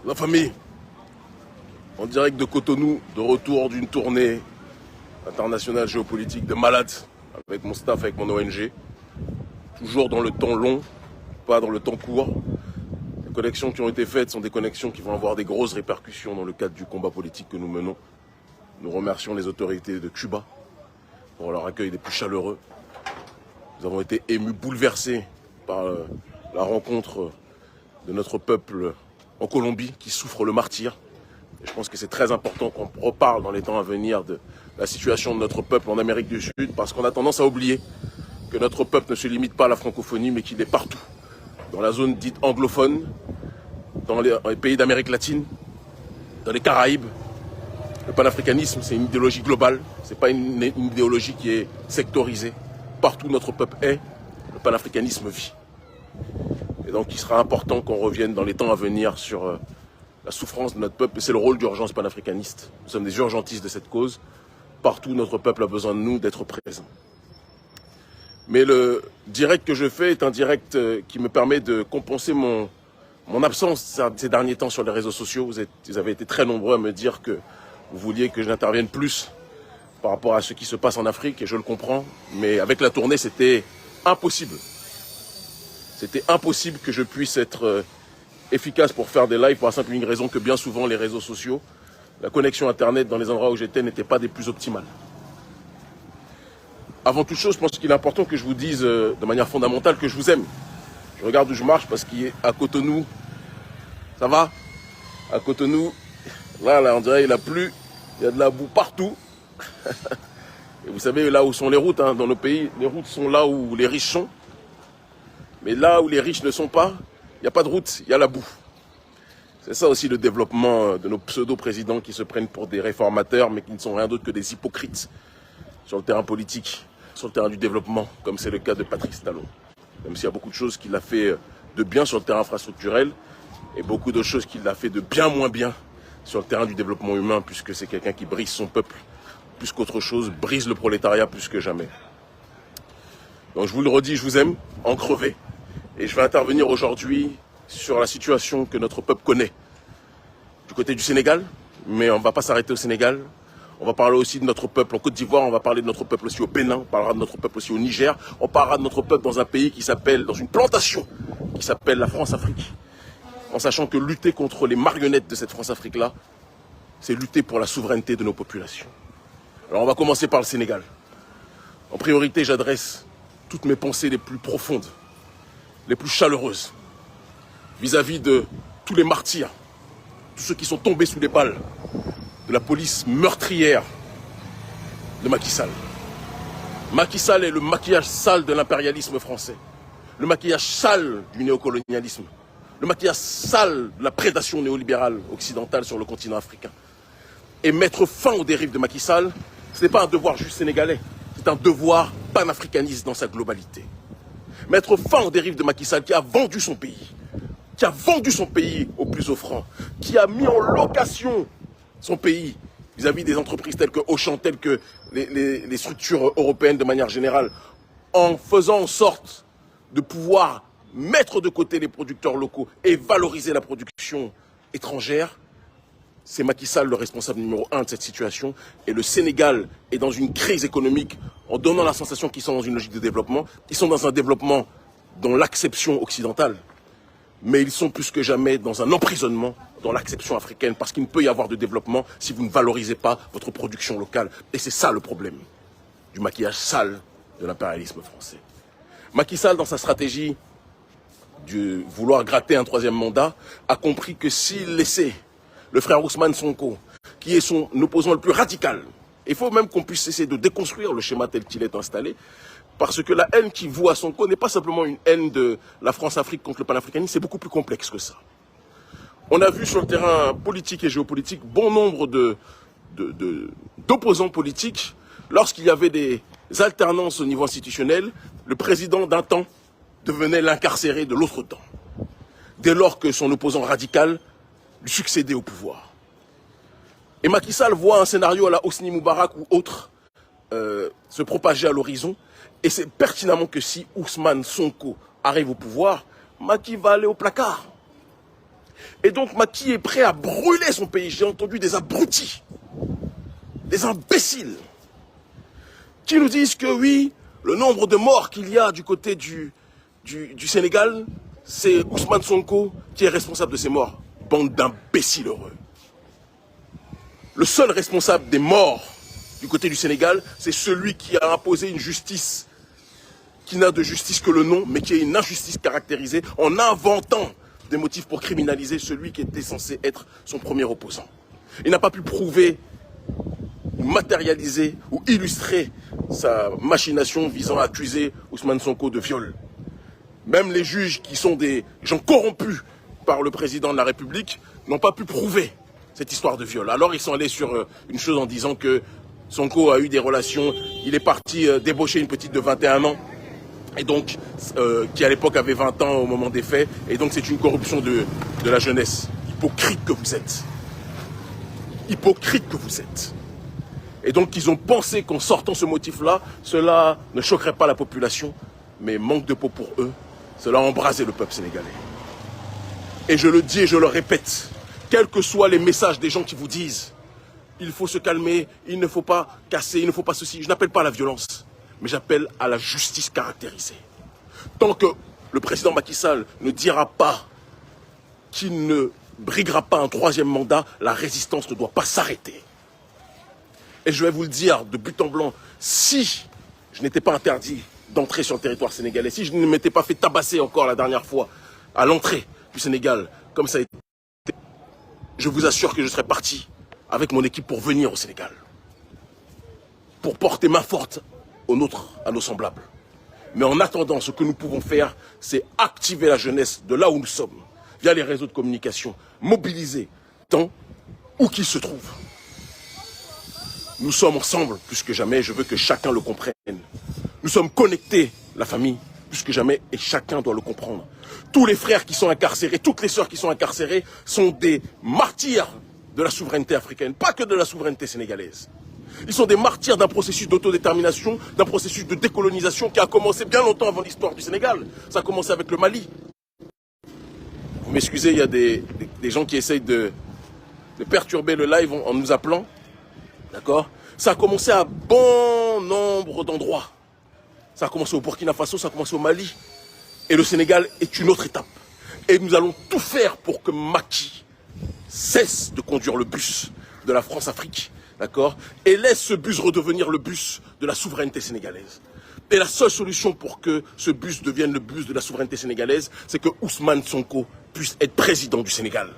La famille, en direct de Cotonou, de retour d'une tournée internationale géopolitique de malade, avec mon staff, avec mon ONG, toujours dans le temps long, pas dans le temps court. Les connexions qui ont été faites sont des connexions qui vont avoir des grosses répercussions dans le cadre du combat politique que nous menons. Nous remercions les autorités de Cuba pour leur accueil des plus chaleureux. Nous avons été émus, bouleversés par la rencontre de notre peuple en Colombie qui souffre le martyre. Et je pense que c'est très important qu'on reparle dans les temps à venir de la situation de notre peuple en Amérique du Sud, parce qu'on a tendance à oublier que notre peuple ne se limite pas à la francophonie, mais qu'il est partout, dans la zone dite anglophone, dans les pays d'Amérique latine, dans les Caraïbes. Le panafricanisme, c'est une idéologie globale, c'est pas une idéologie qui est sectorisée. Partout où notre peuple est, le panafricanisme vit. Et donc il sera important qu'on revienne dans les temps à venir sur la souffrance de notre peuple. C'est le rôle d'urgence panafricaniste. Nous sommes des urgentistes de cette cause. Partout notre peuple a besoin de nous, d'être présents. Mais le direct que je fais est un direct qui me permet de compenser mon absence ces derniers temps sur les réseaux sociaux. Vous avez été très nombreux à me dire que vous vouliez que j'intervienne plus par rapport à ce qui se passe en Afrique, et je le comprends. Mais avec la tournée, c'était impossible. C'était impossible que je puisse être efficace pour faire des lives pour la simple et unique raison que bien souvent les réseaux sociaux, la connexion internet dans les endroits où j'étais n'était pas des plus optimales. Avant toute chose, je pense qu'il est important que je vous dise de manière fondamentale que je vous aime. Je regarde où je marche parce qu'à Cotonou, ça va? À Cotonou, là, on dirait il a plu, il y a de la boue partout. Et vous savez là où sont les routes, hein, dans nos pays, les routes sont là où les riches sont. Mais là où les riches ne sont pas, il n'y a pas de route, il y a la boue. C'est ça aussi le développement de nos pseudo-présidents qui se prennent pour des réformateurs, mais qui ne sont rien d'autre que des hypocrites sur le terrain politique, sur le terrain du développement, comme c'est le cas de Patrice Talon. Même s'il y a beaucoup de choses qu'il a fait de bien sur le terrain infrastructurel, et beaucoup de choses qu'il a fait de bien moins bien sur le terrain du développement humain, puisque c'est quelqu'un qui brise son peuple plus qu'autre chose, brise le prolétariat plus que jamais. Donc je vous le redis, je vous aime, en crevé. Et je vais intervenir aujourd'hui sur la situation que notre peuple connaît. Du côté du Sénégal, mais on ne va pas s'arrêter au Sénégal. On va parler aussi de notre peuple en Côte d'Ivoire, on va parler de notre peuple aussi au Bénin, on parlera de notre peuple aussi au Niger, on parlera de notre peuple dans un pays qui s'appelle, dans une plantation qui s'appelle la France-Afrique. En sachant que lutter contre les marionnettes de cette France-Afrique-là, c'est lutter pour la souveraineté de nos populations. Alors on va commencer par le Sénégal. En priorité, j'adresse toutes mes pensées les plus profondes, les plus chaleureuses, vis-à-vis de tous les martyrs, tous ceux qui sont tombés sous les balles de la police meurtrière de Macky Sall. Macky Sall est le maquillage sale de l'impérialisme français, le maquillage sale du néocolonialisme, le maquillage sale de la prédation néolibérale occidentale sur le continent africain. Et mettre fin aux dérives de Macky Sall, ce n'est pas un devoir juste sénégalais, c'est un devoir panafricaniste dans sa globalité. Mettre fin aux dérives de Macky Sall qui a vendu son pays aux plus offrants, qui a mis en location son pays vis-à-vis des entreprises telles que Auchan, telles que les structures européennes de manière générale, en faisant en sorte de pouvoir mettre de côté les producteurs locaux et valoriser la production étrangère. C'est Macky Sall le responsable numéro 1 de cette situation. Et le Sénégal est dans une crise économique en donnant la sensation qu'ils sont dans une logique de développement. Ils sont dans un développement dans l'acception occidentale. Mais ils sont plus que jamais dans un emprisonnement dans l'acception africaine. Parce qu'il ne peut y avoir de développement si vous ne valorisez pas votre production locale. Et c'est ça le problème du maquillage sale de l'impérialisme français. Macky Sall, dans sa stratégie de vouloir gratter un troisième mandat, a compris que s'il laissait le frère Ousmane Sonko, qui est son opposant le plus radical. Il faut même qu'on puisse essayer de déconstruire le schéma tel qu'il est installé, parce que la haine qu'il voue à Sonko n'est pas simplement une haine de la France-Afrique contre le panafricanisme, c'est beaucoup plus complexe que ça. On a vu sur le terrain politique et géopolitique bon nombre d'opposants politiques. Lorsqu'il y avait des alternances au niveau institutionnel, le président d'un temps devenait l'incarcéré de l'autre temps. Dès lors que son opposant radical lui succéder au pouvoir. Et Macky Sall voit un scénario à la Hosni Moubarak ou autre se propager à l'horizon. Et c'est pertinemment que si Ousmane Sonko arrive au pouvoir, Macky va aller au placard. Et donc Macky est prêt à brûler son pays. J'ai entendu des abrutis, des imbéciles, qui nous disent que oui, le nombre de morts qu'il y a du côté du Sénégal, c'est Ousmane Sonko qui est responsable de ces morts. Bande d'imbéciles heureux. Le seul responsable des morts du côté du Sénégal, c'est celui qui a imposé une justice qui n'a de justice que le nom, mais qui est une injustice caractérisée en inventant des motifs pour criminaliser celui qui était censé être son premier opposant. Il n'a pas pu prouver, ou matérialiser, ou illustrer sa machination visant à accuser Ousmane Sonko de viol. Même les juges qui sont des gens corrompus par le président de la République n'ont pas pu prouver cette histoire de viol. Alors ils sont allés sur une chose en disant que Sonko a eu des relations, il est parti débaucher une petite de 21 ans, et donc qui à l'époque avait 20 ans au moment des faits, et donc c'est une corruption de la jeunesse. Hypocrite que vous êtes. Hypocrite que vous êtes. Et donc ils ont pensé qu'en sortant ce motif-là, cela ne choquerait pas la population, mais manque de peau pour eux, cela a embrasé le peuple sénégalais. Et je le dis et je le répète, quels que soient les messages des gens qui vous disent il faut se calmer, il ne faut pas casser, il ne faut pas ceci, je n'appelle pas à la violence, mais j'appelle à la justice caractérisée. Tant que le président Macky Sall ne dira pas qu'il ne briguera pas un troisième mandat, la résistance ne doit pas s'arrêter. Et je vais vous le dire de but en blanc, si je n'étais pas interdit d'entrer sur le territoire sénégalais, si je ne m'étais pas fait tabasser encore la dernière fois à l'entrée du Sénégal, comme ça a été, je vous assure que je serais parti avec mon équipe pour venir au Sénégal, pour porter main forte aux nôtres, à nos semblables. Mais en attendant, ce que nous pouvons faire, c'est activer la jeunesse de là où nous sommes, via les réseaux de communication, mobiliser tant où qu'ils se trouvent. Nous sommes ensemble plus que jamais, je veux que chacun le comprenne. Nous sommes connectés, la famille, plus que jamais, et chacun doit le comprendre. Tous les frères qui sont incarcérés, toutes les sœurs qui sont incarcérées sont des martyrs de la souveraineté africaine, pas que de la souveraineté sénégalaise. Ils sont des martyrs d'un processus d'autodétermination, d'un processus de décolonisation qui a commencé bien longtemps avant l'histoire du Sénégal. Ça a commencé avec le Mali. Vous m'excusez, il y a des gens qui essayent de perturber le live en nous appelant. D'accord? Ça a commencé à bon nombre d'endroits. Ça a commencé au Burkina Faso, ça a commencé au Mali. Et le Sénégal est une autre étape. Et nous allons tout faire pour que Macky cesse de conduire le bus de la France-Afrique, d'accord, et laisse ce bus redevenir le bus de la souveraineté sénégalaise. Et la seule solution pour que ce bus devienne le bus de la souveraineté sénégalaise, c'est que Ousmane Sonko puisse être président du Sénégal.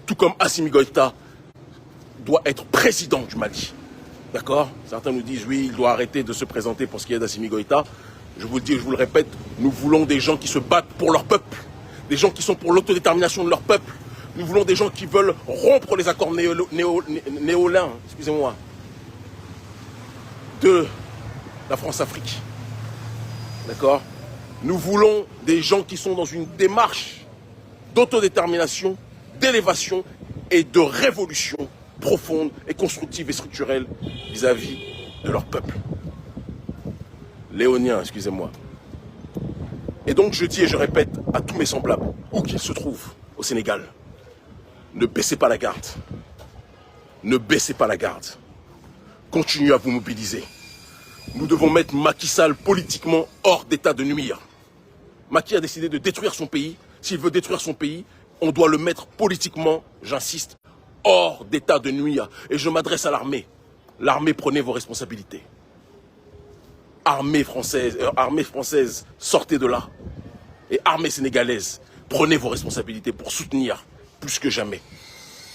Tout comme Assimi Goïta doit être président du Mali. D'accord? Certains nous disent, oui, il doit arrêter de se présenter pour ce qui est d'Assimi Goïta. Je vous le dis et je vous le répète, nous voulons des gens qui se battent pour leur peuple, des gens qui sont pour l'autodétermination de leur peuple. Nous voulons des gens qui veulent rompre les accords néolins, excusez-moi, de la France-Afrique. D'accord? Nous voulons des gens qui sont dans une démarche d'autodétermination, d'élévation et de révolution profonde et constructive et structurelle vis-à-vis de leur peuple. Léonien, excusez-moi. Et donc je dis et je répète à tous mes semblables, où qu'ils se trouvent au Sénégal, ne baissez pas la garde. Ne baissez pas la garde. Continuez à vous mobiliser. Nous devons mettre Macky Sall politiquement hors d'état de nuire. Macky a décidé de détruire son pays. S'il veut détruire son pays, on doit le mettre politiquement, j'insiste, hors d'état de nuire. Et je m'adresse à l'armée. L'armée, prenez vos responsabilités. Armée française, sortez de là. Et armée sénégalaise, prenez vos responsabilités pour soutenir plus que jamais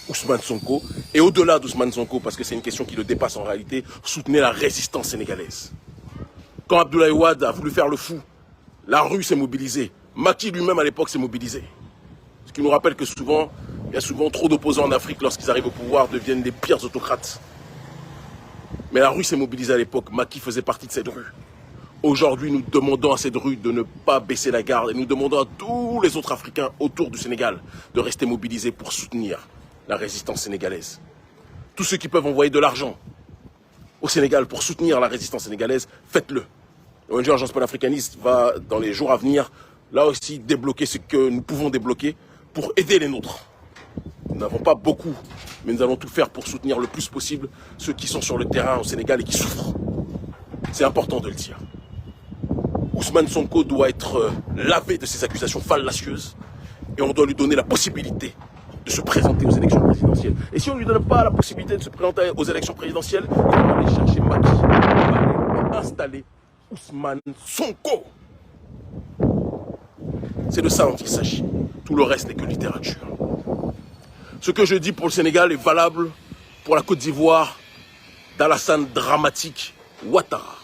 Ousmane Sonko. Et au-delà d'Ousmane Sonko, parce que c'est une question qui le dépasse en réalité, soutenez la résistance sénégalaise. Quand Abdoulaye Wade a voulu faire le fou, la rue s'est mobilisée. Macky lui-même à l'époque s'est mobilisé. Ce qui nous rappelle que souvent, il y a souvent trop d'opposants en Afrique lorsqu'ils arrivent au pouvoir, deviennent les pires autocrates. Mais la rue s'est mobilisée à l'époque, Macky faisait partie de cette rue. Aujourd'hui, nous demandons à cette rue de ne pas baisser la garde et nous demandons à tous les autres Africains autour du Sénégal de rester mobilisés pour soutenir la résistance sénégalaise. Tous ceux qui peuvent envoyer de l'argent au Sénégal pour soutenir la résistance sénégalaise, faites-le. L'ONG Agence panafricaniste va, dans les jours à venir, là aussi débloquer ce que nous pouvons débloquer pour aider les nôtres. Nous n'avons pas beaucoup, mais nous allons tout faire pour soutenir le plus possible ceux qui sont sur le terrain au Sénégal et qui souffrent. C'est important de le dire. Ousmane Sonko doit être lavé de ces accusations fallacieuses et on doit lui donner la possibilité de se présenter aux élections présidentielles. Et si on ne lui donne pas la possibilité de se présenter aux élections présidentielles, il va aller chercher Macky, il va aller installer Ousmane Sonko. C'est de ça dont il s'agit. Tout le reste n'est que littérature. Ce que je dis pour le Sénégal est valable pour la Côte d'Ivoire d'Alassane Dramatique Ouattara.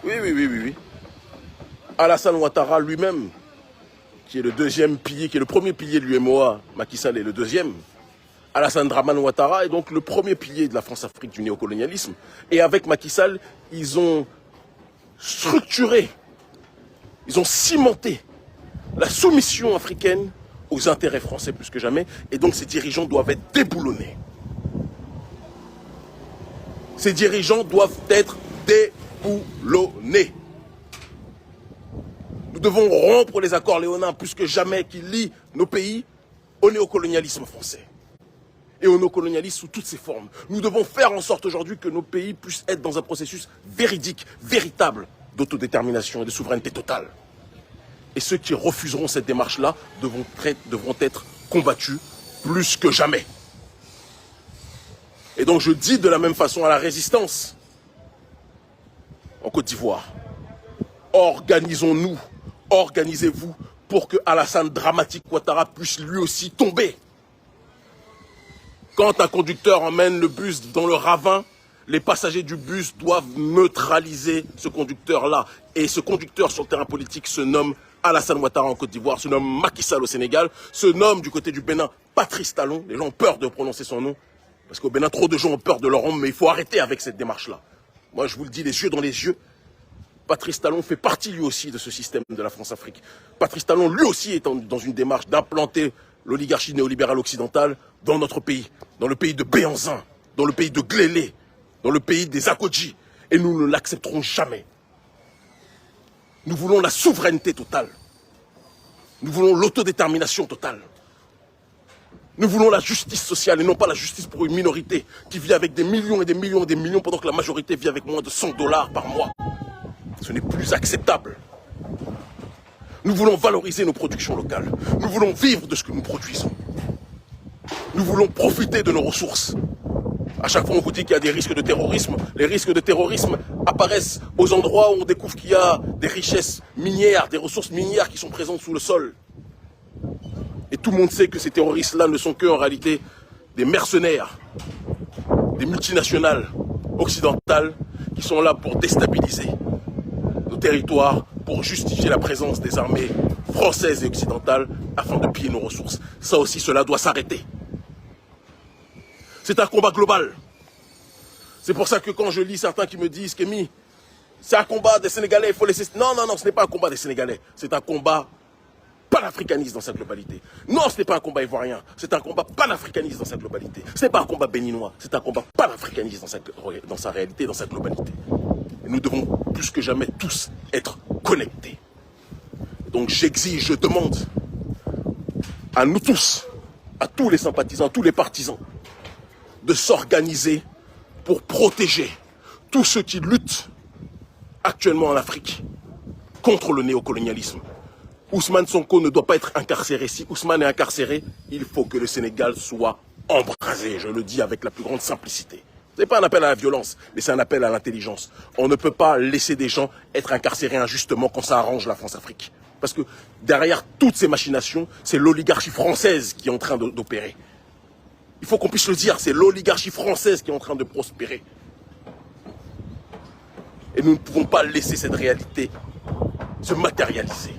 Oui. Alassane Ouattara lui-même, qui est le deuxième pilier, qui est le premier pilier de l'UMOA, Macky Sall est le deuxième. Alassane Dramane Ouattara est donc le premier pilier de la France-Afrique du néocolonialisme. Et avec Macky Sall, ils ont structuré, ils ont cimenté la soumission africaine aux intérêts français plus que jamais. Et donc ces dirigeants doivent être déboulonnés. Ces dirigeants doivent être déboulonnés. Nous devons rompre les accords léonins plus que jamais qui lient nos pays au néocolonialisme français et au néocolonialisme sous toutes ses formes. Nous devons faire en sorte aujourd'hui que nos pays puissent être dans un processus véridique, véritable d'autodétermination et de souveraineté totale. Et ceux qui refuseront cette démarche-là devront être combattus plus que jamais. Et donc je dis de la même façon à la résistance en Côte d'Ivoire, organisons-nous, organisez-vous pour que Alassane Dramatique Ouattara puisse lui aussi tomber. Quand un conducteur emmène le bus dans le ravin, les passagers du bus doivent neutraliser ce conducteur-là. Et ce conducteur sur le terrain politique se nomme Alassane Ouattara en Côte d'Ivoire, se nomme Macky Sall au Sénégal, se nomme du côté du Bénin Patrice Talon. Les gens ont peur de prononcer son nom, parce qu'au Bénin, trop de gens ont peur de leur nom, mais il faut arrêter avec cette démarche-là. Moi, je vous le dis, les yeux dans les yeux, Patrice Talon fait partie lui aussi de ce système de la France-Afrique. Patrice Talon, lui aussi, est dans une démarche d'implanter l'oligarchie néolibérale occidentale dans notre pays, dans le pays de Béhanzin, dans le pays de Glélé, dans le pays des Akodji. Et nous ne l'accepterons jamais. Nous voulons la souveraineté totale. Nous voulons l'autodétermination totale. Nous voulons la justice sociale et non pas la justice pour une minorité qui vit avec des millions et des millions et des millions pendant que la majorité vit avec moins de $100 par mois. Ce n'est plus acceptable. Nous voulons valoriser nos productions locales. Nous voulons vivre de ce que nous produisons. Nous voulons profiter de nos ressources. À chaque fois, on vous dit qu'il y a des risques de terrorisme. Les risques de terrorisme apparaissent aux endroits où on découvre qu'il y a des richesses minières, des ressources minières qui sont présentes sous le sol. Et tout le monde sait que ces terroristes-là ne sont que, en réalité, des mercenaires, des multinationales occidentales qui sont là pour déstabiliser nos territoires, pour justifier la présence des armées françaises et occidentales afin de piller nos ressources. Ça aussi, cela doit s'arrêter. C'est un combat global. C'est pour ça que quand je lis certains qui me disent Kémy, c'est un combat des Sénégalais, il faut laisser... Non, ce n'est pas un combat des Sénégalais. C'est un combat panafricaniste dans sa globalité. Non, ce n'est pas un combat ivoirien. C'est un combat panafricaniste dans sa globalité. Ce n'est pas un combat béninois. C'est un combat panafricaniste dans sa réalité, dans sa globalité. Et nous devons plus que jamais tous être connectés. Donc j'exige, je demande à nous tous, à tous les sympathisants, tous les partisans, de s'organiser pour protéger tous ceux qui luttent actuellement en Afrique contre le néocolonialisme. Ousmane Sonko ne doit pas être incarcéré. Si Ousmane est incarcéré, il faut que le Sénégal soit embrasé. Je le dis avec la plus grande simplicité. Ce n'est pas un appel à la violence, mais c'est un appel à l'intelligence. On ne peut pas laisser des gens être incarcérés injustement quand ça arrange la France-Afrique. Parce que derrière toutes ces machinations, c'est l'oligarchie française qui est en train d'opérer. Il faut qu'on puisse le dire, c'est l'oligarchie française qui est en train de prospérer. Et nous ne pouvons pas laisser cette réalité se matérialiser.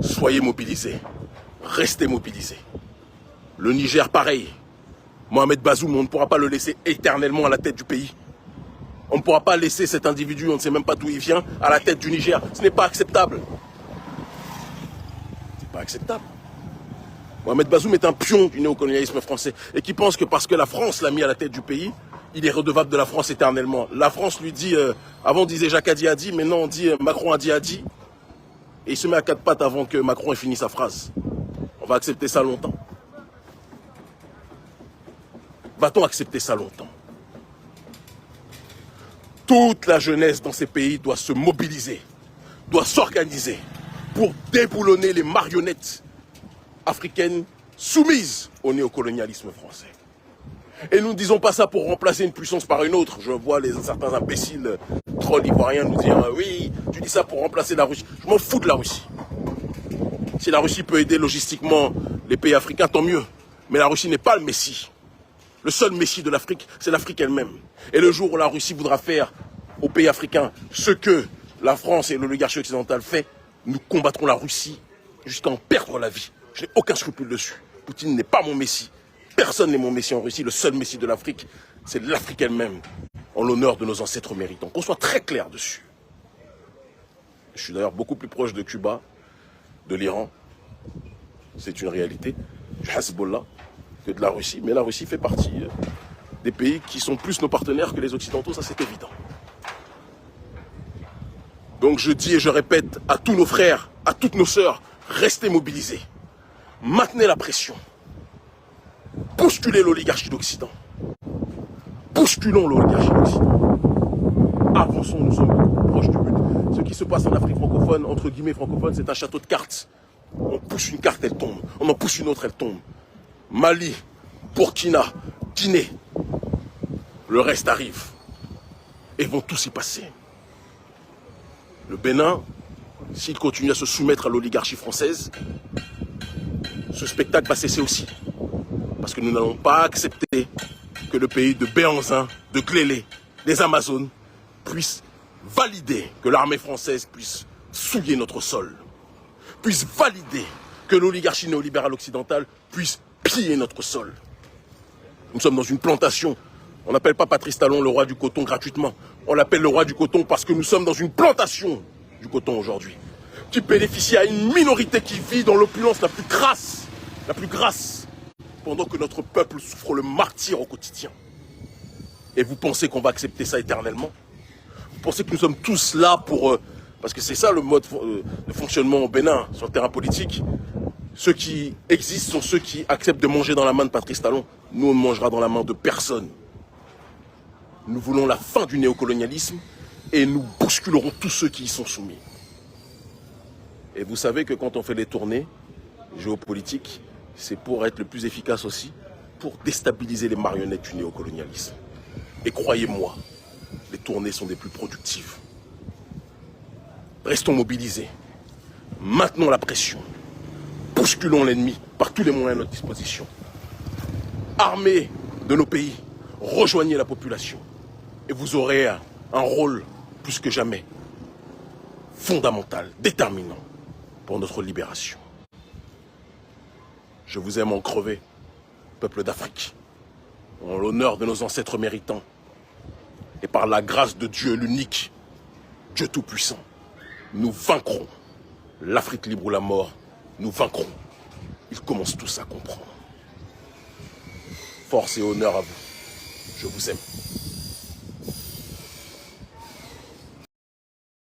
Soyez mobilisés, restez mobilisés. Le Niger, pareil. Mohamed Bazoum, on ne pourra pas le laisser éternellement à la tête du pays. On ne pourra pas laisser cet individu, on ne sait même pas d'où il vient, à la tête du Niger. Ce n'est pas acceptable. C'est pas acceptable. Mohamed Bazoum est un pion du néocolonialisme français et qui pense que parce que la France l'a mis à la tête du pays, il est redevable de la France éternellement. La France lui dit, avant on disait Jacques a dit, maintenant on dit Macron a dit. Et il se met à quatre pattes avant que Macron ait fini sa phrase. On va accepter ça longtemps? Va-t-on accepter ça longtemps? Toute la jeunesse dans ces pays doit se mobiliser, doit s'organiser pour déboulonner les marionnettes africaines soumises au néocolonialisme français. Et nous ne disons pas ça pour remplacer une puissance par une autre. Je vois certains imbéciles trolls ivoiriens nous dire « Oui, tu dis ça pour remplacer la Russie. » Je m'en fous de la Russie. Si la Russie peut aider logistiquement les pays africains, tant mieux. Mais la Russie n'est pas le messie. Le seul messie de l'Afrique, c'est l'Afrique elle-même. Et le jour où la Russie voudra faire aux pays africains ce que la France et l'oligarchie occidentale fait, nous combattrons la Russie jusqu'à en perdre la vie. Je n'ai aucun scrupule dessus. Poutine n'est pas mon messie. Personne n'est mon messie en Russie. Le seul messie de l'Afrique, c'est l'Afrique elle-même, en l'honneur de nos ancêtres méritants. Qu'on soit très clair dessus. Je suis d'ailleurs beaucoup plus proche de Cuba, de l'Iran. C'est une réalité. Du Hezbollah, que de la Russie. Mais la Russie fait partie des pays qui sont plus nos partenaires que les Occidentaux, ça c'est évident. Donc je dis et je répète à tous nos frères, à toutes nos sœurs, restez mobilisés. Maintenez la pression. Bousculez l'oligarchie d'Occident. Bousculons l'oligarchie d'Occident. Avançons, nous sommes beaucoup proches du but. Ce qui se passe en Afrique francophone, entre guillemets francophone, c'est un château de cartes. On pousse une carte, elle tombe. On en pousse une autre, elle tombe. Mali, Burkina, Guinée. Le reste arrive. Et vont tous y passer. Le Bénin, s'il continue à se soumettre à l'oligarchie française, ce spectacle va cesser aussi. Parce que nous n'allons pas accepter que le pays de Béhanzin, de Glélé, des Amazones, puisse valider que l'armée française puisse souiller notre sol, puisse valider que l'oligarchie néolibérale occidentale puisse piller notre sol. Nous sommes dans une plantation. On n'appelle pas Patrice Talon le roi du coton gratuitement. On l'appelle le roi du coton parce que nous sommes dans une plantation du coton aujourd'hui, qui bénéficie à une minorité qui vit dans l'opulence la plus grasse, pendant que notre peuple souffre le martyre au quotidien. Et vous pensez qu'on va accepter ça éternellement? Vous pensez que nous sommes tous là pour... parce que c'est ça le mode de fonctionnement au Bénin, sur le terrain politique. Ceux qui existent sont ceux qui acceptent de manger dans la main de Patrice Talon. Nous, on ne mangera dans la main de personne. Nous voulons la fin du néocolonialisme et nous bousculerons tous ceux qui y sont soumis. Et vous savez que quand on fait des tournées géopolitiques, c'est pour être le plus efficace aussi, pour déstabiliser les marionnettes du néocolonialisme. Et croyez-moi, les tournées sont des plus productives. Restons mobilisés. Maintenons la pression. Bousculons l'ennemi par tous les moyens à notre disposition. Armés de nos pays, rejoignez la population. Et vous aurez un rôle plus que jamais fondamental, déterminant pour notre libération. Je vous aime en crever, peuple d'Afrique, en l'honneur de nos ancêtres méritants, et par la grâce de Dieu l'unique, Dieu tout-puissant, nous vaincrons. L'Afrique libre ou la mort, nous vaincrons. Ils commencent tous à comprendre. Force et honneur à vous. Je vous aime.